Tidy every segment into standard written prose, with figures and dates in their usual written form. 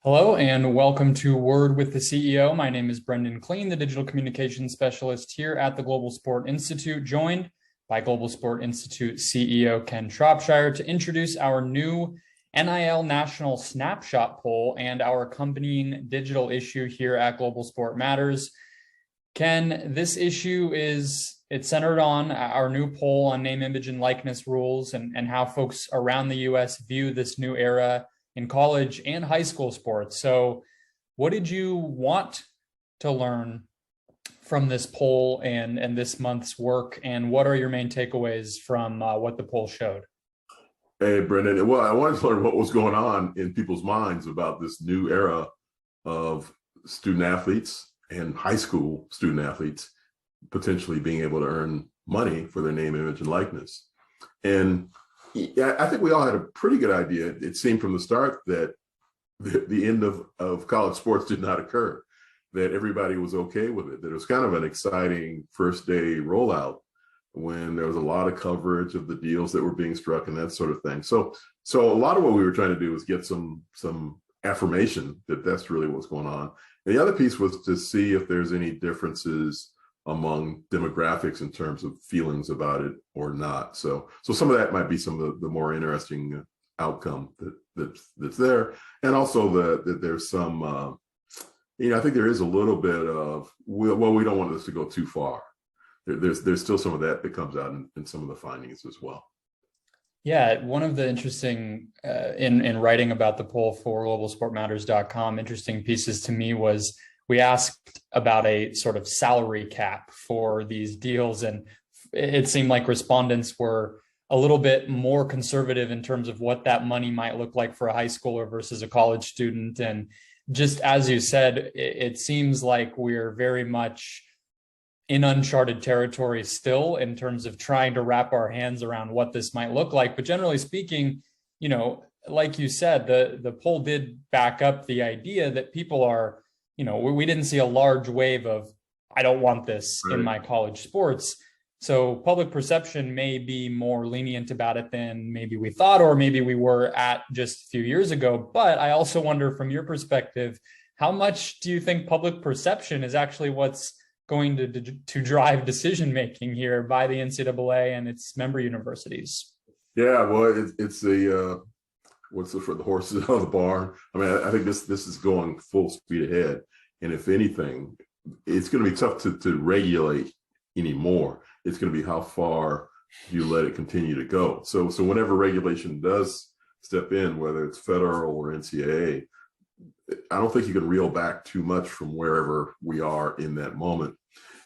Hello and welcome to Word with the CEO. My name is Brendon Kleen, the digital communications specialist here at the Global Sport Institute, joined by Global Sport Institute CEO Ken Shropshire to introduce our new NIL National Snapshot poll and our accompanying digital issue here at Global Sport Matters. Ken, this issue it's centered on our new poll on name, image, and likeness rules and how folks around the U.S. view this new era in college and high school sports. So what did you want to learn from this poll and this month's work? And what are your main takeaways from what the poll showed? Hey, Brendon. Well, I wanted to learn what was going on in people's minds about this new era of student athletes and high school student athletes potentially being able to earn money for their name, image, and likeness. And yeah, I think we all had a pretty good idea. It seemed from the start that the end of college sports did not occur, that everybody was okay with it, that it was kind of an exciting first day rollout when there was a lot of coverage of the deals that were being struck and that sort of thing. So a lot of what we were trying to do was get some affirmation that that's really what's going on. And the other piece was to see if there's any differences among demographics in terms of feelings about it or not. So some of that might be some of the more interesting outcome that's there. And also that there's some, I think there is a little bit of, well, we don't want this to go too far. There's still some of that comes out in some of the findings as well. Yeah, one of the interesting, in writing about the poll for globalsportmatters.com, interesting pieces to me was we asked about a sort of salary cap for these deals, and it seemed like respondents were a little bit more conservative in terms of what that money might look like for a high schooler versus a college student. And just as you said, it seems like we're very much in uncharted territory still in terms of trying to wrap our hands around what this might look like. But generally speaking, like you said, the poll did back up the idea that people are, we didn't see a large wave of, I don't want this in my college sports. So public perception may be more lenient about it than maybe we thought, or maybe we were at just a few years ago. But I also wonder, from your perspective, how much do you think public perception is actually what's going to drive decision-making here by the NCAA and its member universities? Yeah, well, it's the for the horses out of the barn. I mean, I think this is going full speed ahead. And if anything, it's going to be tough to regulate anymore. It's going to be how far you let it continue to go. So whenever regulation does step in, whether it's federal or NCAA, I don't think you can reel back too much from wherever we are in that moment.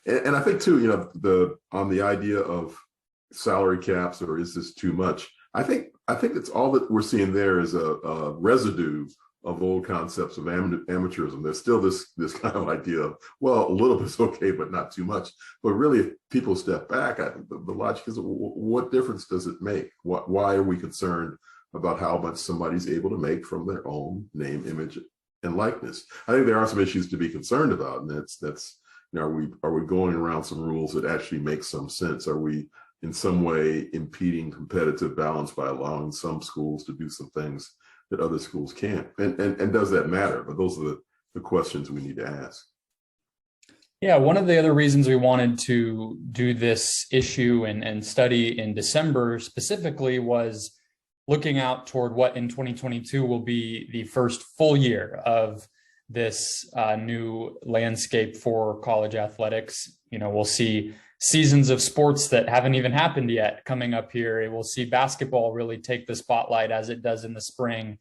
And I think too, on the idea of salary caps, or is this too much? I think it's all that we're seeing there is a residue of old concepts of amateurism. There's still this kind of idea of, well, a little bit's okay, but not too much. But really, if people step back, I think the logic is, what difference does it make? Why are we concerned about how much somebody's able to make from their own name, image, and likeness? I think there are some issues to be concerned about, and that's are we going around some rules that actually make some sense? Are we in some way impeding competitive balance by allowing some schools to do some things that other schools can't? And does that matter? But those are the questions we need to ask. Yeah, one of the other reasons we wanted to do this issue and study in December specifically was looking out toward what in 2022 will be the first full year of this new landscape for college athletics. We'll see seasons of sports that haven't even happened yet coming up here. We'll see basketball really take the spotlight as it does in the spring.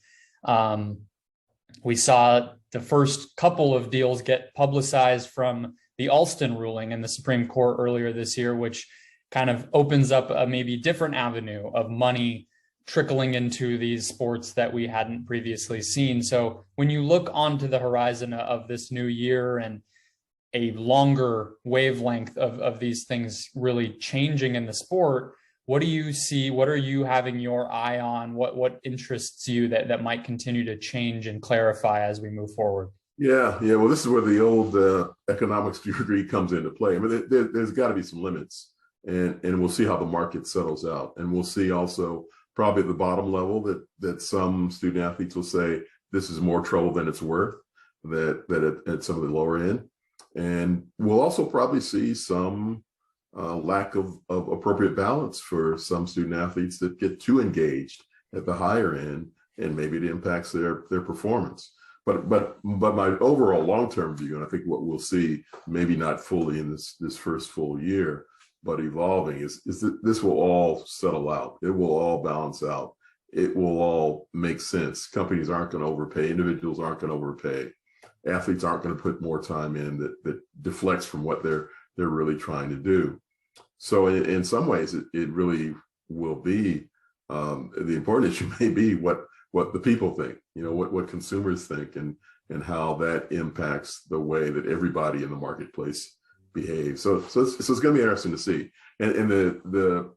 We saw the first couple of deals get publicized from the Alston ruling in the Supreme Court earlier this year, which kind of opens up a maybe different avenue of money trickling into these sports that we hadn't previously seen. So when you look onto the horizon of this new year and a longer wavelength of these things really changing in the sport, what do you see? What are you having your eye on? What interests you that might continue to change and clarify as we move forward? Yeah. Well, this is where the old economics degree comes into play. I mean, there's got to be some limits, and we'll see how the market settles out, and we'll see also probably at the bottom level that some student athletes will say, this is more trouble than it's worth, at some of the lower end. And we'll also probably see some lack of appropriate balance for some student athletes that get too engaged at the higher end, and maybe it impacts their performance. But my overall long-term view, and I think what we'll see, maybe not fully in this first full year, but evolving, is that this will all settle out. It will all balance out. It will all make sense. Companies aren't going to overpay. Individuals aren't going to overpay. Athletes aren't going to put more time in that deflects from what they're really trying to do. So in some ways, it really will be, the important issue may be what the people think, what consumers think, and how that impacts the way that everybody in the marketplace behaves. So it's going to be interesting to see. And the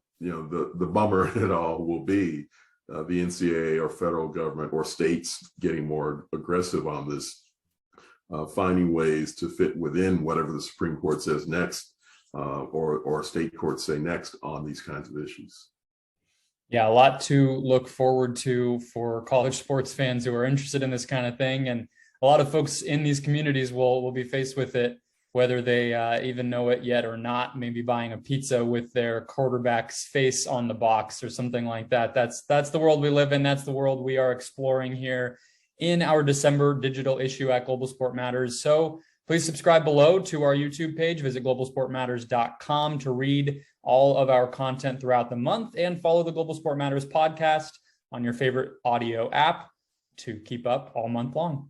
bummer in it all will be the NCAA or federal government or states getting more aggressive on this, finding ways to fit within whatever the Supreme Court says next, or state courts say next on these kinds of issues. Yeah, a lot to look forward to for college sports fans who are interested in this kind of thing. And a lot of folks in these communities will be faced with it, whether they even know it yet or not, maybe buying a pizza with their quarterback's face on the box or something like that. That's the world we live in. That's the world we are exploring here in our December digital issue at Global Sport Matters. So please subscribe below to our YouTube page. Visit globalsportmatters.com to read all of our content throughout the month, and follow the Global Sport Matters podcast on your favorite audio app to keep up all month long.